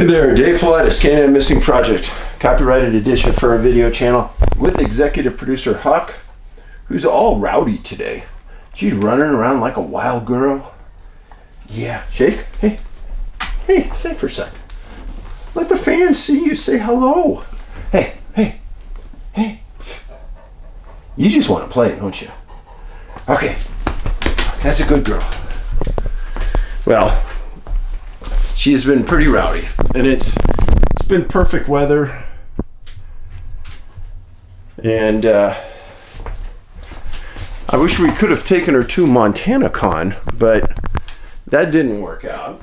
Hey there, Dave Paulides, Canadian Missing Project, copyrighted edition for our video channel with executive producer Huck, who's all rowdy today. She's running around like a wild girl. Yeah, shake. Hey, say for a sec. Let the fans see you. Say hello. Hey. You just want to play, don't you? Okay, that's a good girl. Well, she's been pretty rowdy, and it's been perfect weather, and I wish we could have taken her to Montana Con, but that didn't work out.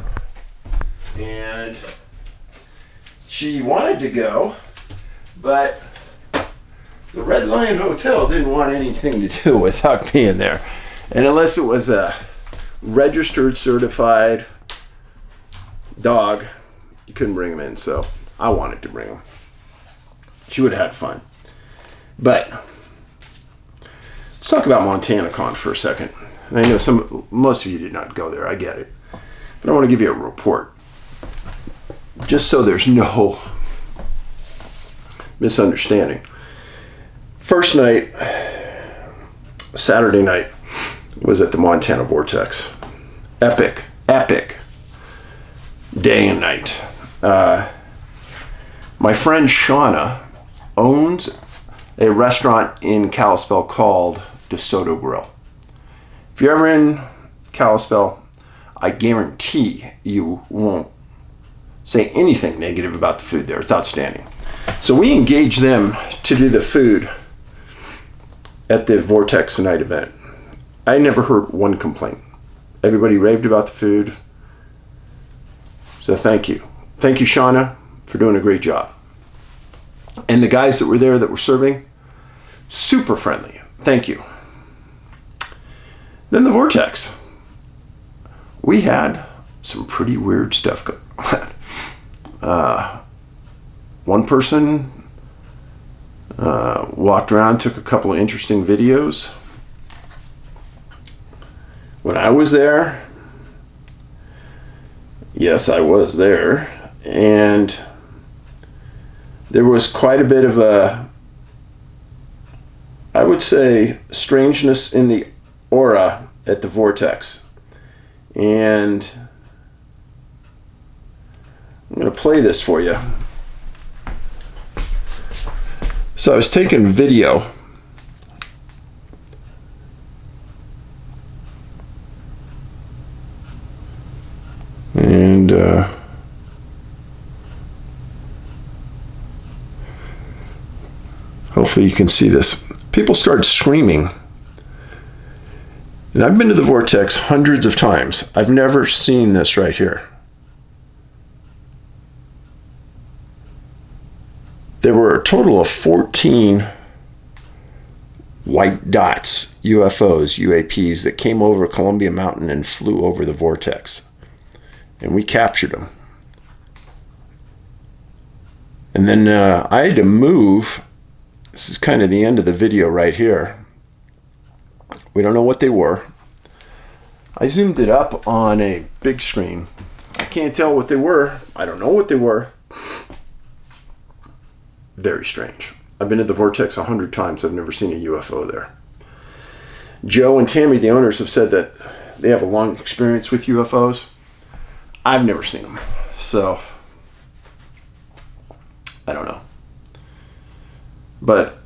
And she wanted to go, but the Red Lion Hotel didn't want anything to do with Huck being there, and unless it was a registered, certified dog, you couldn't bring him in. So I wanted to bring him. She would have had fun. But let's talk about Montana Con for a second. And I know most of you did not go there. I get it, but I want to give you a report, just so there's no misunderstanding. First night, Saturday night, was at the Montana Vortex. Epic day and night. My friend Shauna owns a restaurant in Kalispell called DeSoto Grill. If you're ever in Kalispell, I guarantee you won't say anything negative about the food there. It's outstanding. So we engaged them to do the food at the Vortex night event. I never heard one complaint. Everybody raved about the food. So thank you. Thank you, Shauna, for doing a great job. And the guys that were there that were serving, super friendly. Thank you. Then the Vortex. We had some pretty weird stuff going on. One person walked around, took a couple of interesting videos. When I was there, yes, I was there, and there was quite a bit of I would say, strangeness in the aura at the Vortex. And I'm going to play this for you. So I was taking video. And hopefully you can see this. People started screaming. And I've been to the Vortex hundreds of times. I've never seen this right here. There were a total of 14 white dots, UFOs, UAPs, that came over Columbia Mountain and flew over the Vortex. And we captured them. And then I had to move. This is kind of the end of the video right here. We don't know what they were. I zoomed it up on a big screen. I can't tell what they were. I don't know what they were. Very strange. I've been to the Vortex 100 times. I've never seen a UFO there. Joe and Tammy, the owners, have said that they have a long experience with UFOs. I've never seen them, so I don't know. But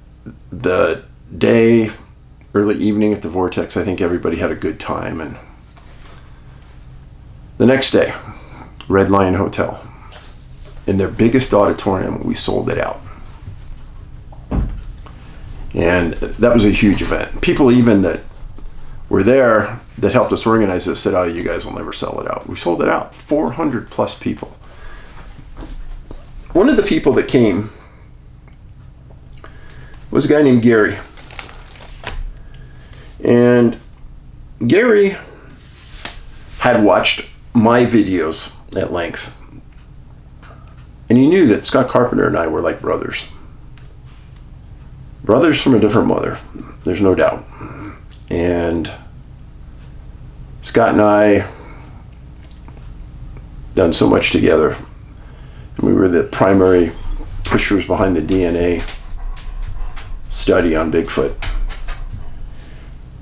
the day, early evening at the Vortex, I think everybody had a good time. And the next day, Red Lion Hotel, in their biggest auditorium, we sold it out. And that was a huge event. People even that were there that helped us organize this said, oh, you guys will never sell it out. We sold it out. 400 plus people. One of the people that came was a guy named Gary. And Gary had watched my videos at length. And he knew that Scott Carpenter and I were like brothers. Brothers from a different mother. There's no doubt. And Scott and I done so much together. We were the primary pushers behind the DNA study on Bigfoot.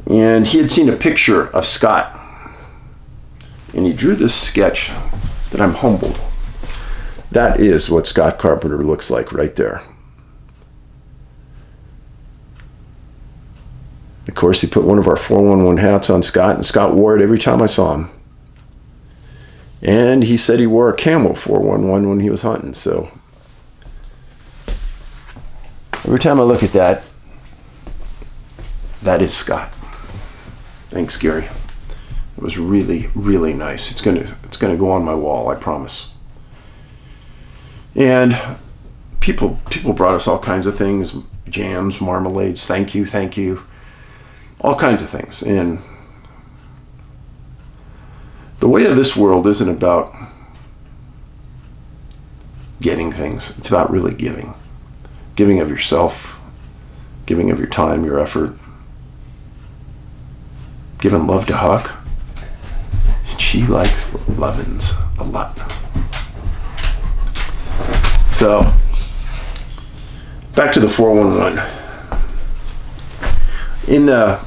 And he had seen a picture of Scott. And he drew this sketch that I'm humbled. That is what Scott Carpenter looks like right there. Of course, he put one of our 411 hats on Scott, and Scott wore it every time I saw him. And he said he wore a camo 411 when he was hunting, so every time I look at that, that is Scott. Thanks, Gary. It was really, really nice. It's gonna go on my wall, I promise. And people brought us all kinds of things, jams, marmalades, thank you, all kinds of things. And the way of this world isn't about getting things. It's about really giving. Giving of yourself, giving of your time, your effort, giving love to Huck. She likes lovin's a lot. So, back to the 411. In the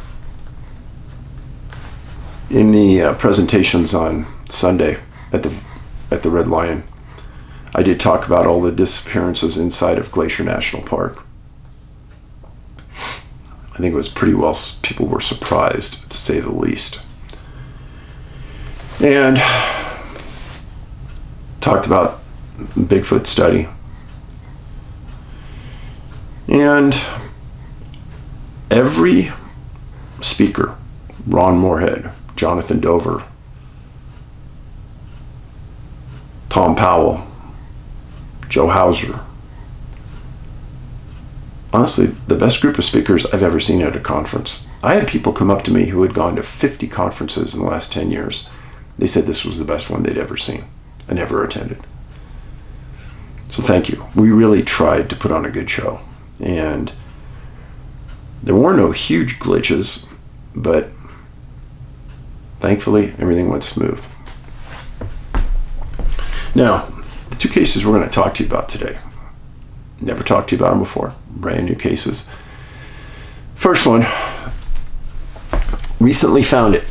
presentations on Sunday at the Red Lion, I did talk about all the disappearances inside of Glacier National Park. I think it was pretty well, people were surprised, to say the least. And talked about Bigfoot study. And every speaker, Ron Moorhead, Jonathan Dover, Tom Powell, Joe Hauser, honestly, the best group of speakers I've ever seen at a conference. I had people come up to me who had gone to 50 conferences in the last 10 years. They said this was the best one they'd ever seen and ever attended. So thank you. We really tried to put on a good show. And there were no huge glitches, but thankfully everything went smooth. Now, the two cases we're going to talk to you about today. Never talked to you about them before. Brand new cases. First one, recently found it.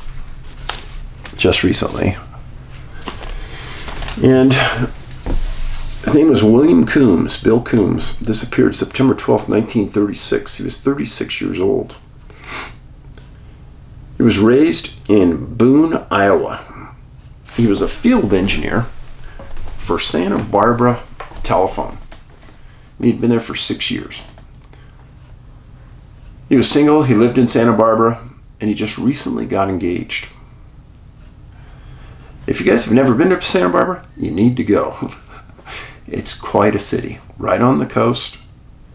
Just recently. And his name was William Coombs, Bill Coombs. Disappeared September 12th, 1936. He was 36 years old. He was raised in Boone, Iowa. He was a field engineer for Santa Barbara Telephone. He'd been there for 6 years. He was single, he lived in Santa Barbara, and he just recently got engaged. If you guys have never been to Santa Barbara, you need to go. It's quite a city, right on the coast,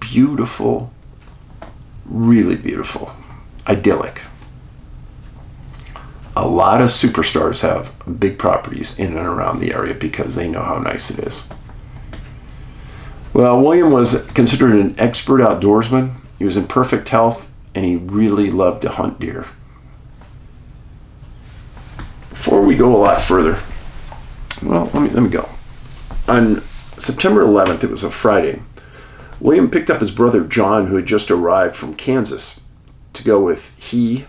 beautiful, really beautiful, idyllic. A lot of superstars have big properties in and around the area because they know how nice it is. Well, William was considered an expert outdoorsman. He was in perfect health, and he really loved to hunt deer. Before we go a lot further, well, let me go. On September 11th, it was a Friday, William picked up his brother John, who had just arrived from Kansas, to go with he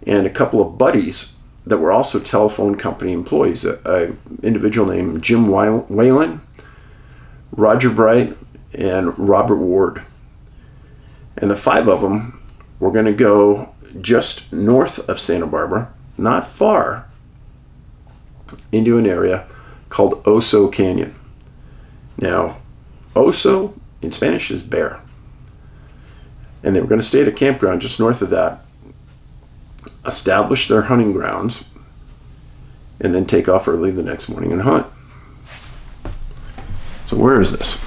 and a couple of buddies that were also telephone company employees, an individual named Jim Whalen, Roger Bright, and Robert Ward. And the five of them were going to go just north of Santa Barbara, not far, into an area called Oso Canyon. Now, Oso in Spanish is bear. And they were going to stay at a campground just north of that, establish their hunting grounds, and then take off early the next morning and hunt. So where is this?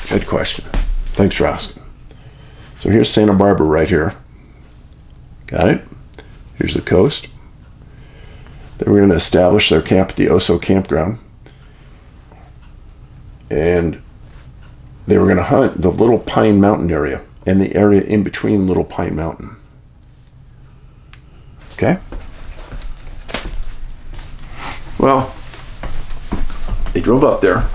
Good question. Thanks for asking. So here's Santa Barbara right here. Got it? Here's the coast. They were going to establish their camp at the Oso campground. And they were going to hunt the Little Pine Mountain area and the area in between Little Pine Mountain. Okay? Well, they drove up there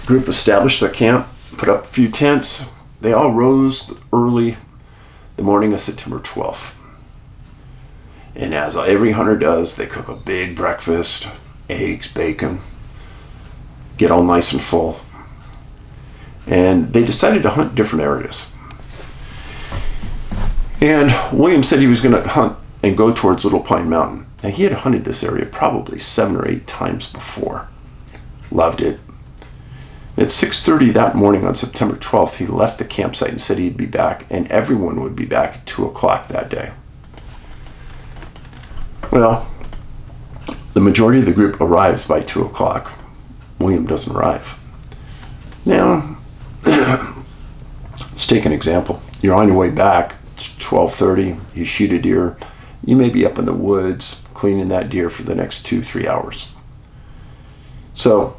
Group established their camp, put up a few tents. They all rose early the morning of September 12th. And as every hunter does, they cook a big breakfast, eggs, bacon, get all nice and full. And they decided to hunt different areas. And William said he was going to hunt and go towards Little Pine Mountain. And he had hunted this area probably 7 or 8 times before. Loved it. At 6:30 that morning on September 12th, he left the campsite and said he'd be back, and everyone would be back at 2 o'clock that day. Well, the majority of the group arrives by 2 o'clock. William doesn't arrive. Now, let's take an example. You're on your way back. It's 12:30. You shoot a deer. You may be up in the woods cleaning that deer for the next 2-3 hours. So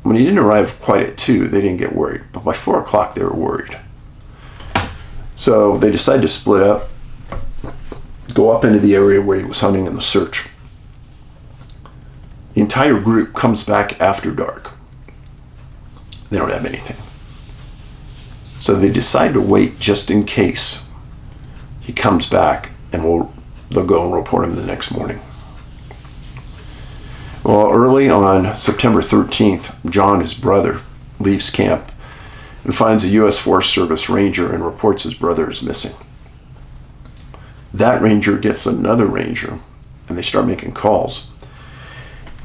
when he didn't arrive quite at 2, they didn't get worried. But by 4 o'clock, they were worried. So they decided to split up, go up into the area where he was hunting in the search. The entire group comes back after dark. They don't have anything. So they decide to wait just in case he comes back, and they'll go and report him the next morning. Well, early on September 13th, John, his brother, leaves camp and finds a U.S. Forest Service ranger and reports his brother is missing. That ranger gets another ranger, and they start making calls.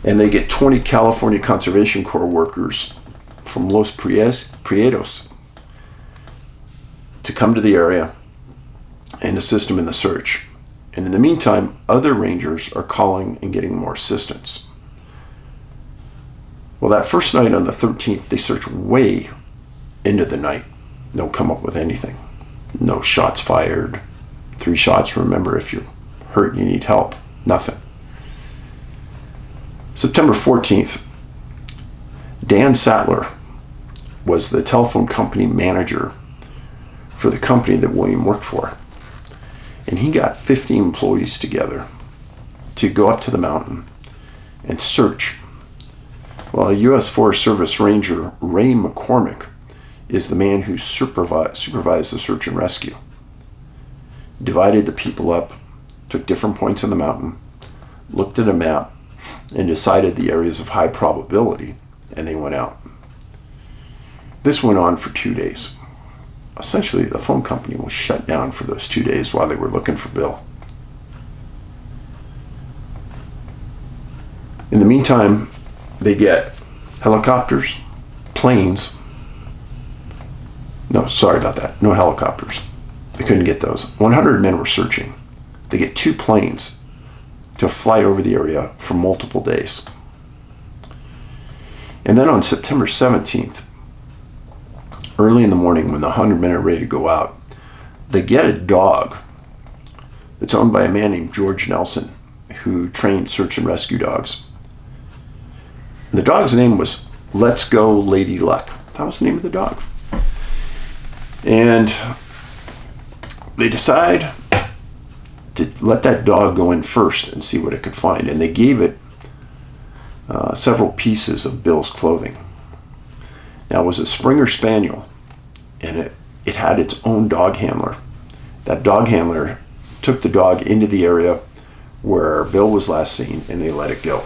And they get 20 California Conservation Corps workers from Los Prietos to come to the area and assist him in the search. And in the meantime, other rangers are calling and getting more assistance. Well, that first night on the 13th, they search way into the night. Don't come up with anything. No shots fired. 3 shots, remember, if you're hurt and you need help. Nothing. September 14th, Dan Sattler was the telephone company manager for the company that William worked for. And he got 50 employees together to go up to the mountain and search. Well, U.S. Forest Service Ranger Ray McCormick is the man who supervised the search and rescue. Divided the people up, took different points on the mountain, looked at a map, and decided the areas of high probability, and they went out. This went on for 2 days. Essentially, the phone company was shut down for those 2 days while they were looking for Bill. In the meantime, they get helicopters, planes. No, sorry about that. No helicopters. They couldn't get those. 100 men were searching. They get 2 planes to fly over the area for multiple days. And then on September 17th, early in the morning when the 100 men are ready to go out, they get a dog that's owned by a man named George Nelson, who trained search and rescue dogs. And the dog's name was Let's Go Lady Luck. That was the name of the dog. And they decide to let that dog go in first and see what it could find. And they gave it several pieces of Bill's clothing. Now, it was a Springer Spaniel, and it had its own dog handler. That dog handler took the dog into the area where Bill was last seen, and they let it go.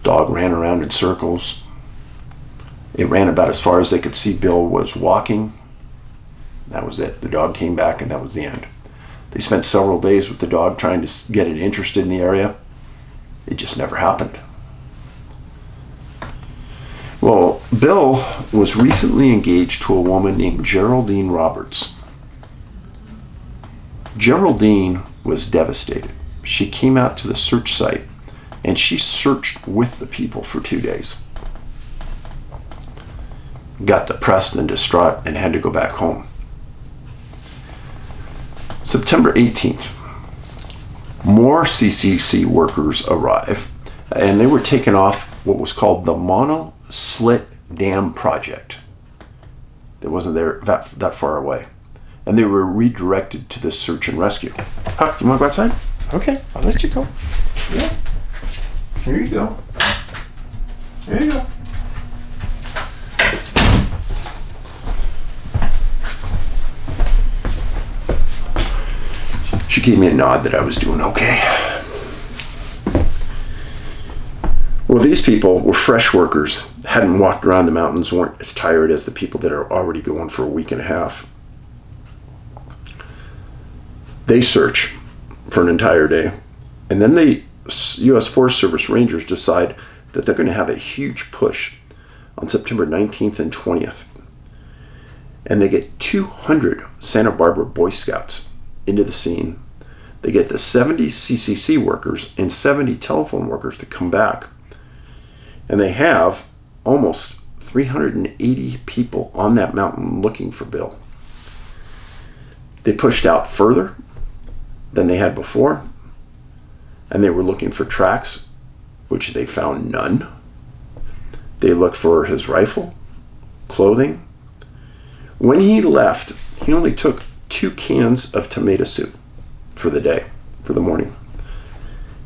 Dog ran around in circles. It ran about as far as they could see Bill was walking. That was it. The dog came back, and that was the end. They spent several days with the dog trying to get it interested in the area. It just never happened. Well, Bill was recently engaged to a woman named Geraldine Roberts. Geraldine was devastated. She came out to the search site and she searched with the people for 2 days. Got depressed and distraught and had to go back home. September 18th, more CCC workers arrive, and they were taken off what was called the Mono Slit Dam Project. It wasn't there that far away. And they were redirected to the search and rescue. Huck, you want to go outside? Okay, I'll let you go. Yeah. Here you go. There you go. She gave me a nod that I was doing okay. Well, these people were fresh workers, hadn't walked around the mountains, weren't as tired as the people that are already going for a week and a half. They search for an entire day, and then the U.S. Forest Service Rangers decide that they're going to have a huge push on September 19th and 20th. And they get 200 Santa Barbara Boy Scouts into the scene. They get the 70 CCC workers and 70 telephone workers to come back. And they have almost 380 people on that mountain looking for Bill. They pushed out further than they had before, and they were looking for tracks, which they found none. They looked for his rifle, clothing. When he left, he only took 2 cans of tomato soup for the day, for the morning.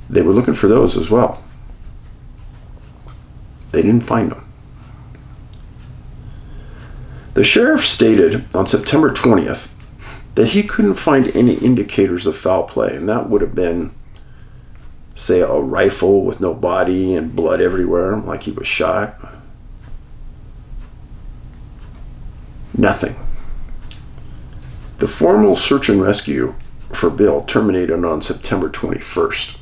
They were looking for those as well. They didn't find them. The sheriff stated on September 20th that he couldn't find any indicators of foul play, and that would have been, say, a rifle with no body and blood everywhere, like he was shot. Nothing. The formal search and rescue for Bill terminated on September 21st.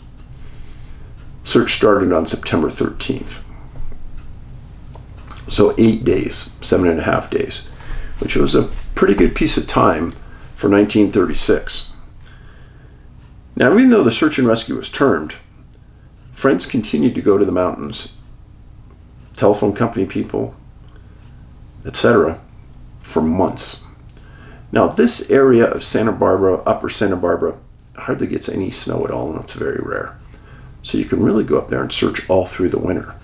Search started on September 13th. So 8 days, 7.5 days, which was a pretty good piece of time for 1936. Now, even though the search and rescue was termed, friends continued to go to the mountains, telephone company people, etc., for months. Now, this area of Santa Barbara, Upper Santa Barbara, hardly gets any snow at all, and it's very rare. So you can really go up there and search all through the winter.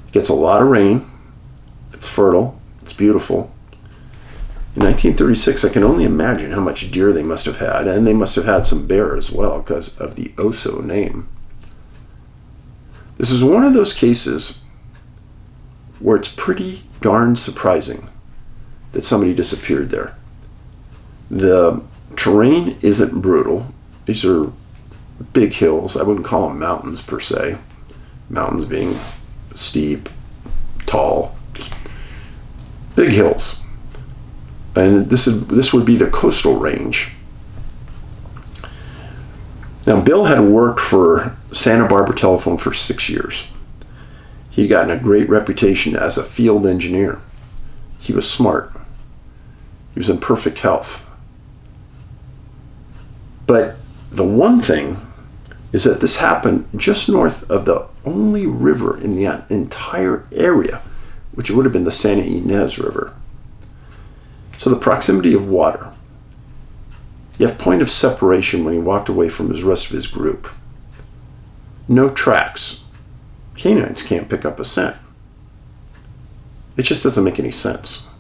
It gets a lot of rain. It's fertile. It's beautiful. In 1936, I can only imagine how much deer they must have had, and they must have had some bear as well because of the Oso name. This is one of those cases where it's pretty darn surprising that somebody disappeared there. The terrain isn't brutal. These are big hills. I wouldn't call them mountains per se. Mountains being steep, tall, big hills. And this would be the coastal range. Now, Bill had worked for Santa Barbara Telephone for 6 years. He'd gotten a great reputation as a field engineer. He was smart. He was in perfect health. But the one thing is that this happened just north of the only river in the entire area, which would have been the Santa Ynez River. So the proximity of water. You have point of separation when he walked away from the rest of his group. No tracks. Canines can't pick up a scent. It just doesn't make any sense.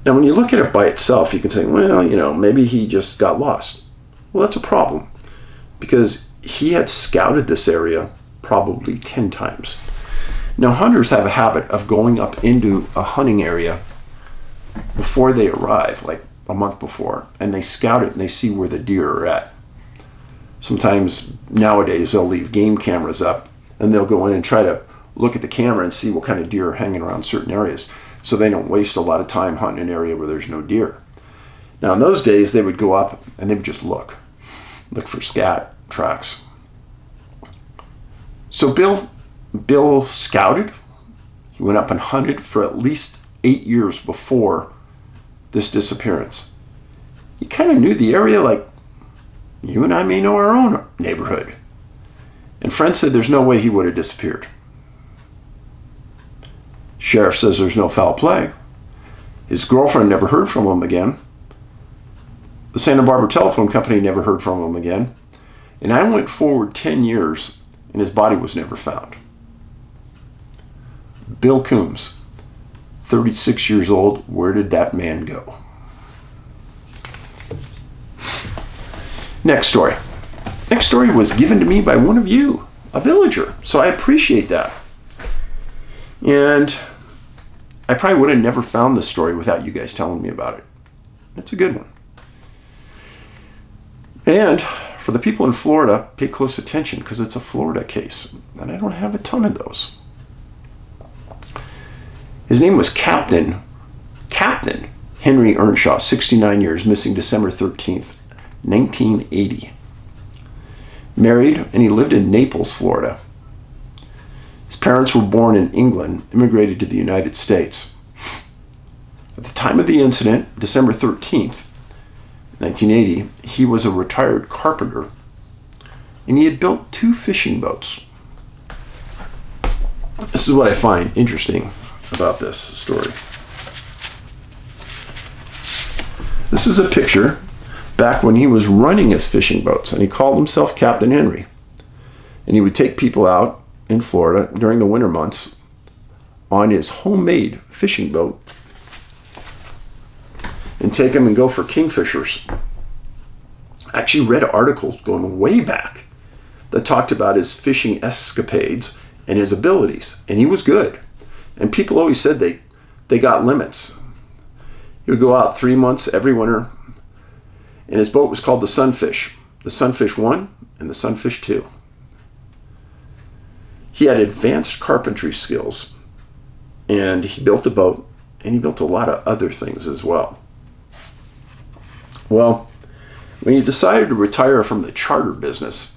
Now, when you look at it by itself, you can say, well, maybe he just got lost. Well, that's a problem because he had scouted this area probably 10 times. Now, hunters have a habit of going up into a hunting area before they arrive, like a month before, and they scout it and they see where the deer are at. Sometimes nowadays they'll leave game cameras up and they'll go in and try to look at the camera and see what kind of deer are hanging around certain areas so they don't waste a lot of time hunting an area where there's no deer. Now, in those days, they would go up and they would just look for scat tracks. So Bill scouted. He went up and hunted for at least 8 years before this disappearance. He kind of knew the area like you and I may know our own neighborhood. And friends said there's no way he would have disappeared. Sheriff says there's no foul play. His girlfriend never heard from him again. The Santa Barbara Telephone Company never heard from him again. And I went forward 10 years and his body was never found. Bill Coombs, 36 years old, where did that man go? Next story. Next story was given to me by one of you, a villager. So I appreciate that. And I probably would have never found this story without you guys telling me about it. It's a good one. And for the people in Florida, pay close attention because it's a Florida case. And I don't have a ton of those. His name was Captain Henry Earnshaw, 69 years, missing December 13th, 1980. Married, and he lived in Naples, Florida. His parents were born in England, immigrated to the United States. At the time of the incident, December 13th, 1980, he was a retired carpenter, and he had built 2 fishing boats. This is what I find interesting about this story. This is a picture back when he was running his fishing boats, and he called himself Captain Henry. And he would take people out in Florida during the winter months on his homemade fishing boat and take them and go for kingfishers. I actually read articles going way back that talked about his fishing escapades and his abilities, and he was good. And people always said they got limits. He would go out 3 months every winter, and his boat was called the Sunfish. The Sunfish 1 and the Sunfish 2. He had advanced carpentry skills, and he built a boat, and he built a lot of other things as well. Well, when he decided to retire from the charter business,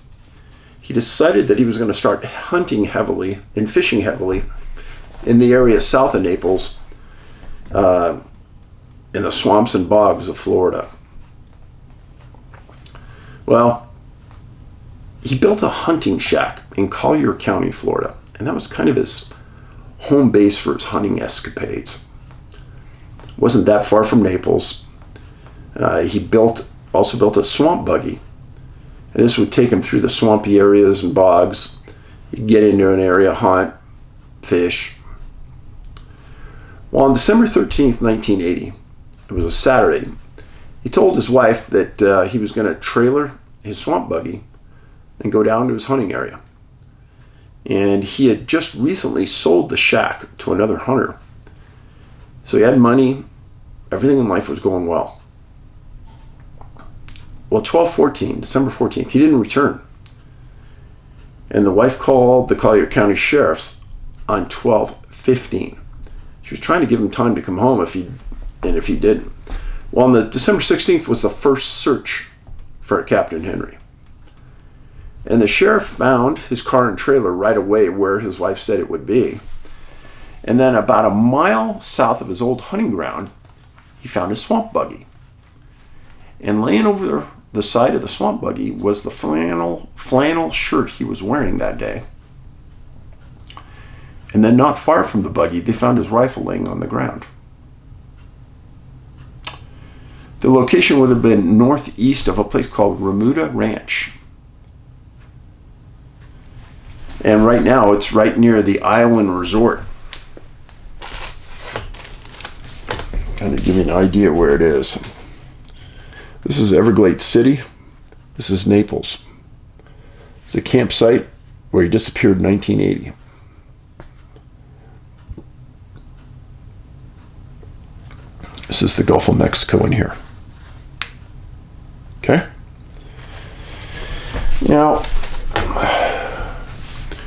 he decided that he was going to start hunting heavily and fishing heavily in the area south of Naples, in the swamps and bogs of Florida. Well, he built a hunting shack in Collier County, Florida, and that was kind of his home base for his hunting escapades. Wasn't that far from Naples. He also built a swamp buggy, and this would take him through the swampy areas and bogs. He'd get into an area, hunt, fish. Well, on December 13th, 1980, it was a Saturday, he told his wife that he was going to trailer his swamp buggy and go down to his hunting area. And he had just recently sold the shack to another hunter. So he had money, everything in life was going well. Well, December 14th, he didn't return. And the wife called the Collier County Sheriff's on 12/15. She was trying to give him time to come home if he didn't. Well, on the December 16th was the first search for Captain Henry. And the sheriff found his car and trailer right away where his wife said it would be. And then about a mile south of his old hunting ground, he found his swamp buggy. And laying over the side of the swamp buggy was the flannel shirt he was wearing that day. And then not far from the buggy, they found his rifle laying on the ground. The location would have been northeast of a place called Remuda Ranch. And right now, it's right near the Island Resort. Kind of give you an idea where it is. This is Everglades City. This is Naples. It's a campsite where he disappeared in 1980. This is the Gulf of Mexico in here. Okay? Now,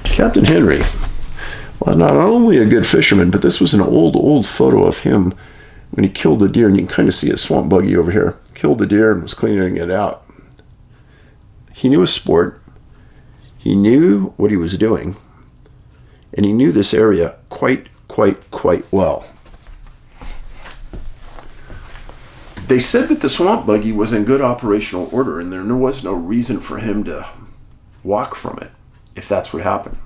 Captain Henry, well, not only a good fisherman, but this was an old photo of him when he killed the deer, and you can kind of see his swamp buggy over here. Killed the deer and was cleaning it out. He knew his sport. He knew what he was doing, and he knew this area quite well. They said that the swamp buggy was in good operational order, and there was no reason for him to walk from it, if that's what happened.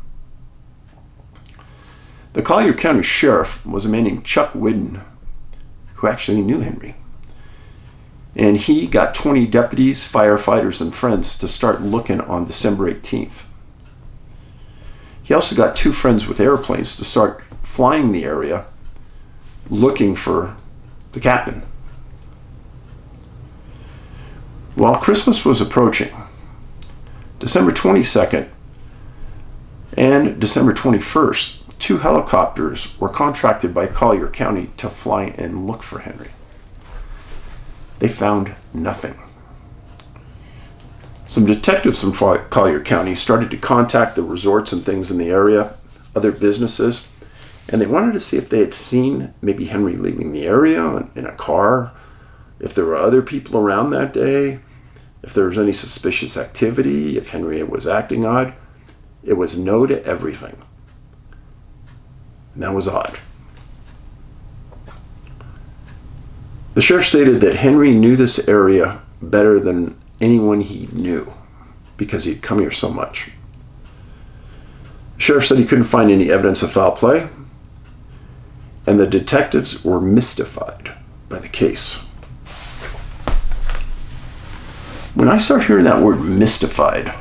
The Collier County Sheriff was a man named Chuck Whidden, who actually knew Henry. And he got 20 deputies, firefighters, and friends to start looking on December 18th. He also got 2 friends with airplanes to start flying the area, looking for the captain. While Christmas was approaching, December 22nd and December 21st, 2 helicopters were contracted by Collier County to fly and look for Henry. They found nothing. Some detectives from Collier County started to contact the resorts and things in the area, other businesses, and they wanted to see if they had seen maybe Henry leaving the area in a car, if there were other people around that day, if there was any suspicious activity, if Henry was acting odd. It was no to everything. And that was odd. The sheriff stated that Henry knew this area better than anyone he knew because he'd come here so much. The sheriff said he couldn't find any evidence of foul play, and the detectives were mystified by the case. When I start hearing that word mystified, it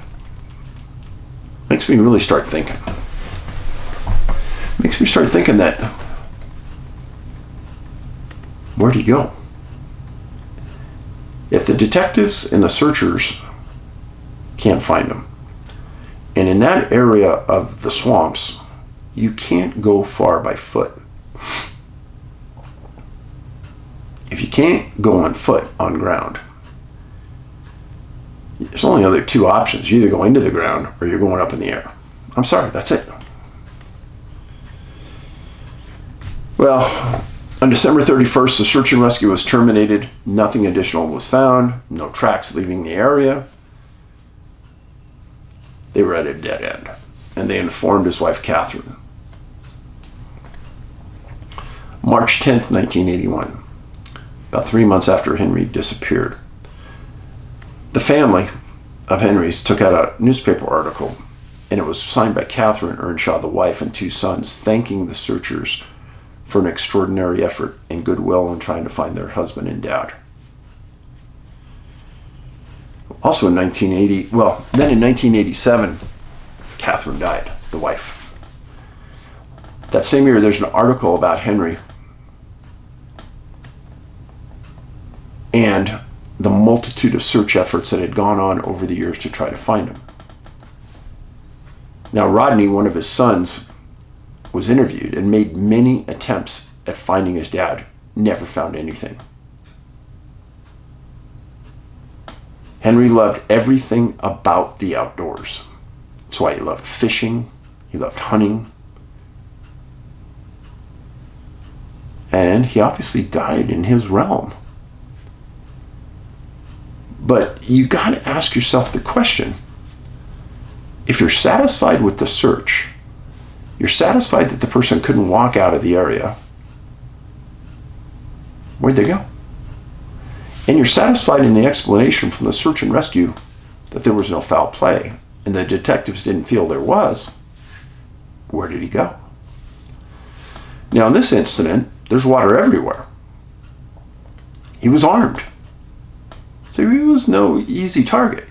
makes me really start thinking. It makes me start thinking that, where'd he go? If the detectives and the searchers can't find him, and in that area of the swamps, you can't go far by foot. If you can't go on foot on ground, there's only other 2 options. You either go into the ground or you're going up in the air. I'm sorry, that's it. Well, on December 31st, the search and rescue was terminated. Nothing additional was found. No tracks leaving the area. They were at a dead end, and they informed his wife, Catherine. March 10th, 1981, about 3 months after Henry disappeared, the family of Henry's took out a newspaper article, and it was signed by Catherine Earnshaw, the wife, and 2 sons, thanking the searchers for an extraordinary effort and goodwill in trying to find their husband and dad. Also in 1987, Catherine died, the wife. That same year, there's an article about Henry and the multitude of search efforts that had gone on over the years to try to find him. Now, Rodney, one of his sons, was interviewed and made many attempts at finding his dad, never found anything. Henry loved everything about the outdoors. That's why he loved fishing, he loved hunting, and he obviously died in his realm. But you got to ask yourself the question, if you're satisfied with the search, you're satisfied that the person couldn't walk out of the area, where'd they go? And you're satisfied in the explanation from the search and rescue that there was no foul play, and the detectives didn't feel there was, where did he go? Now, in this incident, there's water everywhere. He was armed, so he was no easy target.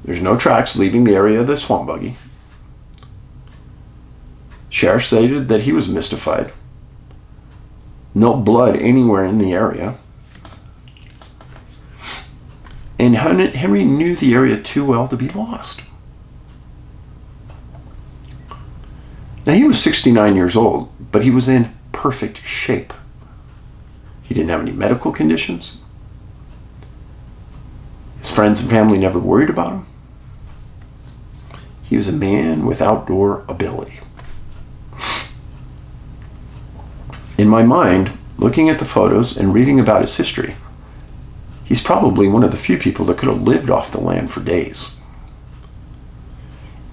There's no tracks leaving the area of the swamp buggy. Sheriff stated that he was mystified. No blood anywhere in the area. And Henry knew the area too well to be lost. Now, he was 69 years old, but he was in perfect shape. He didn't have any medical conditions. His friends and family never worried about him. He was a man with outdoor ability. In my mind, looking at the photos and reading about his history, he's probably one of the few people that could have lived off the land for days.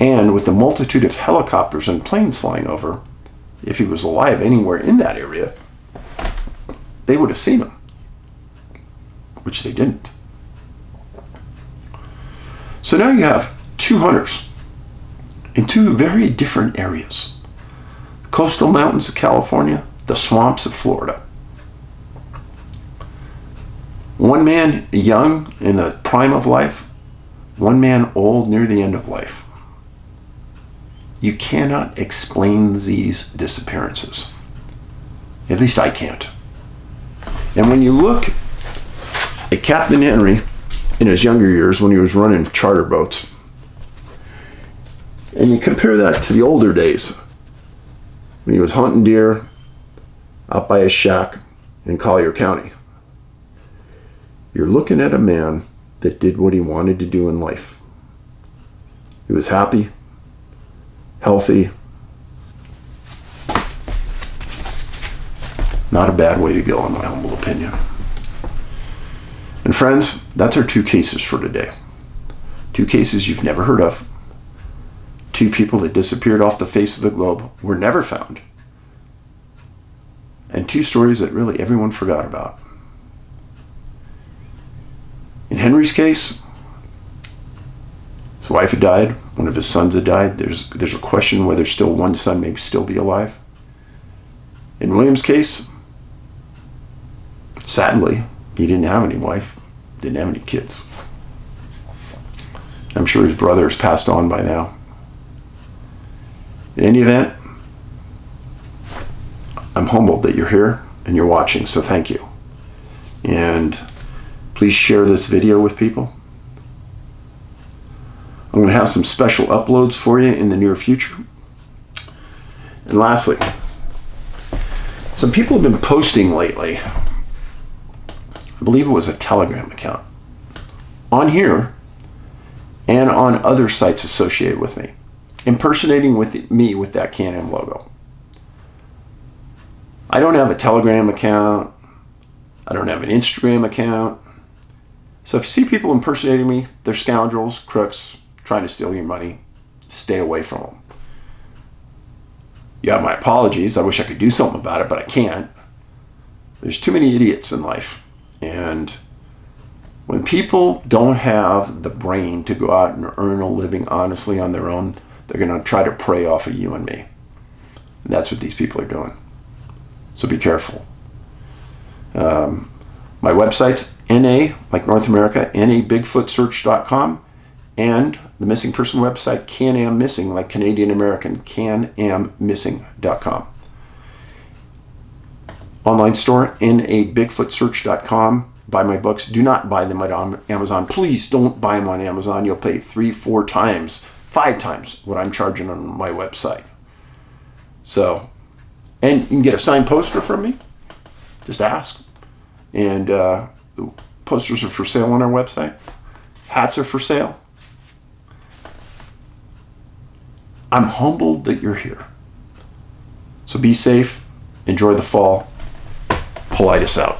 And with the multitude of helicopters and planes flying over, if he was alive anywhere in that area, they would have seen him, which they didn't. So now you have 2 hunters in 2 very different areas. The coastal mountains of California, the swamps of Florida. One man young in the prime of life, one man old near the end of life. You cannot explain these disappearances. At least I can't. And when you look at Captain Henry in his younger years when he was running charter boats, and you compare that to the older days when he was hunting deer out by his shack in Collier County. You're looking at a man that did what he wanted to do in life. He was happy, healthy. Not a bad way to go, in my humble opinion. And friends, that's our 2 cases for today. 2 cases you've never heard of. 2 people that disappeared off the face of the globe, were never found. And 2 stories that really everyone forgot about. In Henry's case, his wife had died, one of his sons had died. There's a question whether still one son may still be alive. In William's case, sadly, he didn't have any wife, didn't have any kids. I'm sure his brother has passed on by now. In any event, I'm humbled that you're here and you're watching, so thank you. And please share this video with people. I'm going to have some special uploads for you in the near future. And lastly, some people have been posting lately, I believe it was a Telegram account, on here and on other sites associated with me, impersonating me with that Can-Am logo. I don't have a Telegram account. I don't have an Instagram account. So if you see people impersonating me, they're scoundrels, crooks, trying to steal your money. Stay away from them. You have my apologies. I wish I could do something about it, but I can't. There's too many idiots in life. And when people don't have the brain to go out and earn a living honestly on their own, they're going to try to prey off of you and me. And that's what these people are doing. So be careful. My website's NA, like North America, NABigfootsearch.com, and the missing person website, Can-Am Missing, like Canadian American, CanAmMissing.com. Online store, NABigfootsearch.com. Buy my books. Do not buy them on Amazon. Please don't buy them on Amazon. You'll pay 3, 4 times, 5 times what I'm charging on my website. So, and you can get a signed poster from me. Just ask. And the posters are for sale on our website. Hats are for sale. I'm humbled that you're here. So be safe. Enjoy the fall. Paulides out.